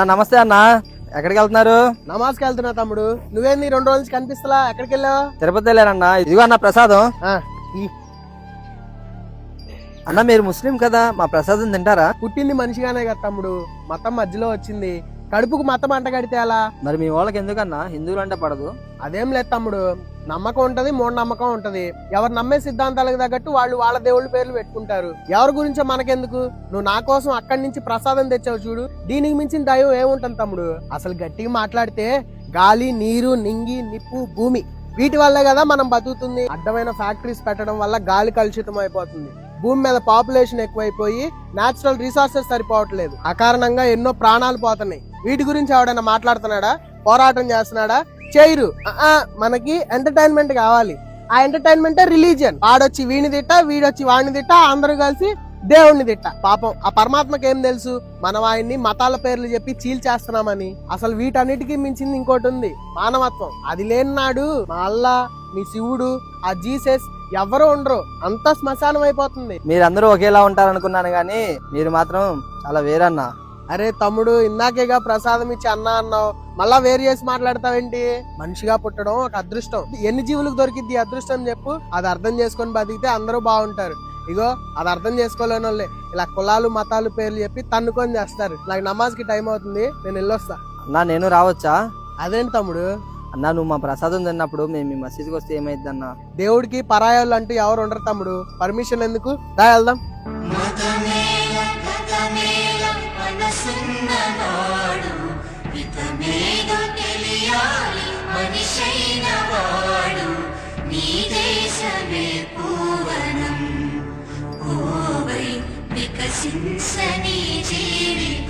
నమస్తే అన్న, ఎక్కడికి వెళ్తున్నారు? నమాజ్కి వెళ్తున్నా తమ్ముడు. నువ్వేంది 2 రోజుల నుంచి కనిపిస్తలా? ఎక్కడికి వెళ్ళావు? తిరుపతి వెళ్ళానన్నా. ఇదిగో అన్న ప్రసాదం. అన్న మీరు ముస్లిం కదా, మా ప్రసాదం తింటారా? పుట్టింది మనిషిగానే కదా తమ్ముడు, మతం మధ్యలో వచ్చింది. కడుపుకు మతం అంట కడితే అలా? మరి మీ వాళ్ళకి ఎందుకన్నా హిందువులు అంటే పడదు? అదేం లేదు తమ్ముడు, నమ్మకం ఉంటది, మూఢనమ్మకం ఉంటది. ఎవరు నమ్మే సిద్ధాంతాలకు తగ్గట్టు వాళ్ళు వాళ్ళ దేవుళ్ళ పేర్లు పెట్టుకుంటారు. ఎవరి గురించో మనకెందుకు? నువ్వు నా కోసం అక్కడి నుంచి ప్రసాదం తెచ్చావు చూడు, దీనికి మించిన దైవం ఏముంటుంది తమ్ముడు? అసలు గట్టిగా మాట్లాడితే గాలి, నీరు, నింగి, నిప్పు, భూమి, వీటి వల్లే కదా మనం బతుకుతుంది. అడ్డమైన ఫ్యాక్టరీస్ పెట్టడం వల్ల గాలి కలుషితం అయిపోతుంది. భూమి మీద పాపులేషన్ ఎక్కువైపోయి నేచురల్ రిసోర్సెస్ సరిపోవట్లేదు. ఆ కారణంగా ఎన్నో ప్రాణాలు పోతున్నాయి. వీటి గురించి ఎవడైనా మాట్లాడుతున్నాడా? పోరాటం చేస్తున్నాడా? చేయరు. మనకి ఎంటర్టైన్మెంట్ కావాలి. ఆ ఎంటర్టైన్మెంట్ రిలీజియన్. వాడొచ్చి వీడిని తిట్ట, వీడొచ్చి వాడిని తిట్ట, అందరూ కలిసి దేవుణ్ణి తిట్ట. పాపం ఆ పరమాత్మకి ఏం తెలుసు మనం ఆయన్ని మతాల పేర్లు చెప్పి చీల్చేస్తున్నామని? అసలు వీటన్నిటికీ మించింది ఇంకోటి ఉంది, మానవత్వం. అది లేని నాడు మా అల్లా, మీ శివుడు, ఆ జీసస్ ఎవరు ఉండరు. అంతా శ్మశానం అయిపోతుంది. మీరందరూ ఒకేలా ఉంటారనుకున్నాను గానీ మీరు మాత్రం చాలా వేరన్నా. అరే తమ్ముడు, ఇందాకేగా ప్రసాదం ఇచ్చి అన్నా అన్నావు, మళ్ళా వేరు చేసి మాట్లాడతావేంటి? మనిషిగా పుట్టడం ఒక అదృష్టం. ఎన్ని జీవులకు దొరికిద్ది అదృష్టం చెప్పు? అది అర్థం చేసుకొని బతికితే అందరూ బాగుంటారు. ఇగో అది అర్థం చేసుకోలేని వాళ్ళే ఇలా కులాలు మతాలు పేర్లు చెప్పి తన్నుకొని చేస్తారు. నాకు నమాజ్కి టైం అవుతుంది, నేను వెళ్ళొస్తా. అన్నా నేను రావచ్చా? అదేంటి తమ్ముడు? అన్నా నువ్వు మా ప్రసాదం తిన్నప్పుడు మేము మీ మసీదుకి వస్తే ఏమైద్ది అన్నా? దేవుడికి పరాయాలు అంటూ ఎవరు ఉండరు తమ్ముడు. పర్మిషన్ ఎందుకు? దా వెళ్దాం. వికసించని జీవితం